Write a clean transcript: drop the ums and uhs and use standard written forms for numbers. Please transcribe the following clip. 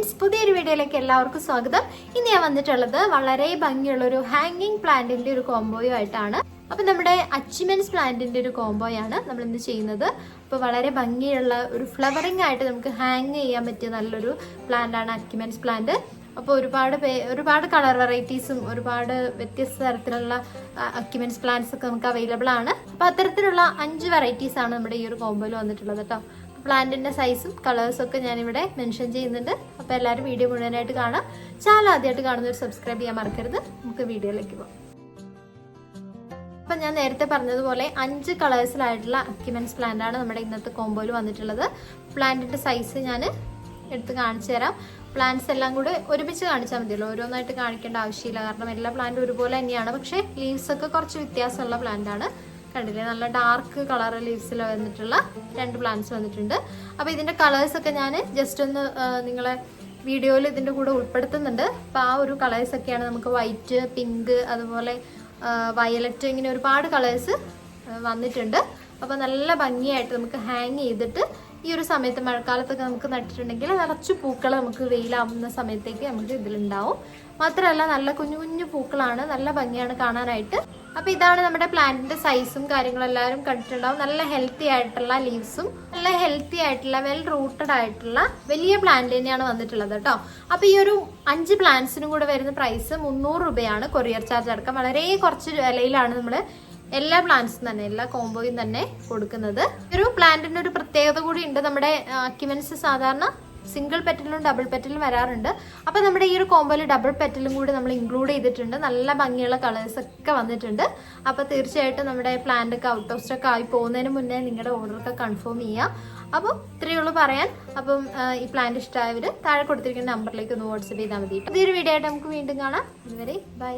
Friends, പുതിയൊരു വീഡിയോയിലേക്ക് എല്ലാവർക്കും സ്വാഗതം. ഇന്ന് ഞാൻ വന്നിട്ടുള്ളത് വളരെ ഭംഗിയുള്ള ഒരു ഹാങ്ങിങ് പ്ലാന്റിന്റെ ഒരു കോംബോയോ ആയിട്ടാണ്. അപ്പൊ നമ്മുടെ അച്ചിമെൻസ് പ്ലാന്റിന്റെ ഒരു കോംബോയാണ് നമ്മൾ ഇന്ന് ചെയ്യുന്നത്. അപ്പോൾ വളരെ ഭംഗിയുള്ള ഒരു ഫ്ലവറിംഗ് ആയിട്ട് നമുക്ക് ഹാങ് ചെയ്യാൻ പറ്റിയ നല്ലൊരു പ്ലാന്റ് ആണ് അച്ചിമെൻസ് പ്ലാന്റ്. അപ്പോൾ ഒരുപാട് കളർ വെറൈറ്റീസും ഒരുപാട് വ്യത്യസ്ത തരത്തിലുള്ള അക്യുമെൻസ് പ്ലാന്റ്സ് ഒക്കെ നമുക്ക് അവൈലബിൾ ആണ്. അപ്പോൾ അത്തരത്തിലുള്ള 5 വെറൈറ്റീസ് ആണ് നമ്മുടെ ഈ ഒരു കോംബോയിൽ വന്നിട്ടുള്ളത് കേട്ടോ. പ്ലാന്റിന്റെ സൈസും കളേഴ്സും ഒക്കെ ഞാനിവിടെ മെൻഷൻ ചെയ്യുന്നുണ്ട്. അപ്പോൾ എല്ലാവരും വീഡിയോ മുഴുവനായിട്ട് കാണാം. ചാനൽ ആദ്യമായിട്ട് കാണുന്നവർ സബ്സ്ക്രൈബ് ചെയ്യാൻ മറക്കരുത്. നമുക്ക് വീഡിയോയിലേക്ക് പോകാം. അപ്പം ഞാൻ നേരത്തെ പറഞ്ഞതുപോലെ 5 കളേഴ്സിലായിട്ടുള്ള അക്യുമെൻസ് പ്ലാന്റ് ആണ് നമ്മുടെ ഇന്നത്തെ കോംബോയിൽ വന്നിട്ടുള്ളത്. പ്ലാന്റിന്റെ സൈസ് ഞാൻ എടുത്ത് കാണിച്ചു തരാം. പ്ലാന്റ്സ് എല്ലാം കൂടെ ഒരുമിച്ച് കാണിച്ചാൽ മതിയല്ലോ, ഓരോന്നായിട്ട് കാണിക്കേണ്ട ആവശ്യമില്ല. കാരണം എല്ലാ പ്ലാന്റും ഒരുപോലെ തന്നെയാണ്, പക്ഷേ ലീവ്സ് ഒക്കെ കുറച്ച് വ്യത്യാസമുള്ള പ്ലാന്റ് ആണ്. കണ്ടില്ലേ, നല്ല ഡാർക്ക് കളർ ലീവ്സിൽ വന്നിട്ടുള്ള 2 പ്ലാന്റ്സ് വന്നിട്ടുണ്ട്. അപ്പോൾ ഇതിന്റെ കളേഴ്സ് ഒക്കെ ഞാൻ ജസ്റ്റ് ഒന്ന് നിങ്ങളെ വീഡിയോയിൽ ഇതിന്റെ കൂടെ ഉൾപ്പെടുത്തുന്നുണ്ട്. അപ്പോൾ ആ ഒരു കളേഴ്സ് ഒക്കെയാണ്. നമുക്ക് വൈറ്റ്, പിങ്ക്, അതുപോലെ വയലറ്റ്, ഇങ്ങനെ ഒരുപാട് കളേഴ്സ് വന്നിട്ടുണ്ട്. അപ്പോൾ നല്ല ഭംഗിയായിട്ട് നമുക്ക് ഹാങ് ചെയ്തിട്ട് ഈ ഒരു സമയത്ത് മഴക്കാലത്തൊക്കെ നമുക്ക് നട്ടിട്ടുണ്ടെങ്കിൽ നിറച്ചു പൂക്കൾ നമുക്ക് വെയിലാവുന്ന സമയത്തേക്ക് നമുക്ക് ഇതിലുണ്ടാവും. മാത്രമല്ല നല്ല കുഞ്ഞു കുഞ്ഞു പൂക്കളാണ്, നല്ല ഭംഗിയാണ് കാണാനായിട്ട്. അപ്പോൾ ഇതാണ് നമ്മുടെ പ്ലാന്റിന്റെ സൈസും കാര്യങ്ങളും എല്ലാവരും കണ്ടിട്ടുണ്ടാവും. നല്ല ഹെൽത്തി ആയിട്ടുള്ള ലീവ്സും നല്ല ഹെൽത്തി ആയിട്ടുള്ള വെൽ റൂട്ടഡ് ആയിട്ടുള്ള വലിയ പ്ലാന്റ് തന്നെയാണ് വന്നിട്ടുള്ളത് കേട്ടോ. അപ്പോൾ ഈ ഒരു 5 പ്ലാന്റ്സിനും കൂടെ വരുന്ന പ്രൈസ് 300 രൂപയാണ്, കൊറിയർ ചാർജ് അടക്കം. വളരെ കുറച്ച് വിലയിലാണ് നമ്മൾ എല്ലാ പ്ലാന്റ്സും തന്നെ, എല്ലാ കോംബോയും തന്നെ കൊടുക്കുന്നത്. ഒരു പ്ലാന്റിന്റെ ഒരു പ്രത്യേകത കൂടി ഉണ്ട്. നമ്മുടെ അക്യുമെൻസ് സാധാരണ സിംഗിൾ പെറ്റലും ഡബിൾ പെറ്റലും വരാറുണ്ട്. അപ്പൊ നമ്മുടെ ഈ ഒരു കോംബോയിൽ ഡബിൾ പെറ്റലും കൂടി നമ്മൾ ഇൻക്ലൂഡ് ചെയ്തിട്ടുണ്ട്. നല്ല ഭംഗിയുള്ള കളേഴ്സ് ഒക്കെ വന്നിട്ടുണ്ട്. അപ്പൊ തീർച്ചയായിട്ടും നമ്മുടെ പ്ലാന്റ് ഒക്കെ ഔട്ട് ഓഫ് സ്റ്റോക്ക് ആയി പോകുന്നതിന് മുന്നേ നിങ്ങളുടെ ഓർഡർ ഒക്കെ കൺഫേം ചെയ്യാം. അപ്പം ഇത്രയേ ഉള്ളൂ പറയാൻ. അപ്പം ഈ പ്ലാന്റ് ഇഷ്ടമായവര് താഴെ കൊടുത്തിരിക്കുന്ന നമ്പറിലേക്ക് ഒന്ന് വാട്സ്ആപ്പ് ചെയ്താൽ മതി. ഈ ഒരു വീഡിയോ ആയിട്ട് നമുക്ക് വീണ്ടും കാണാം. അതുവരെ ബൈ.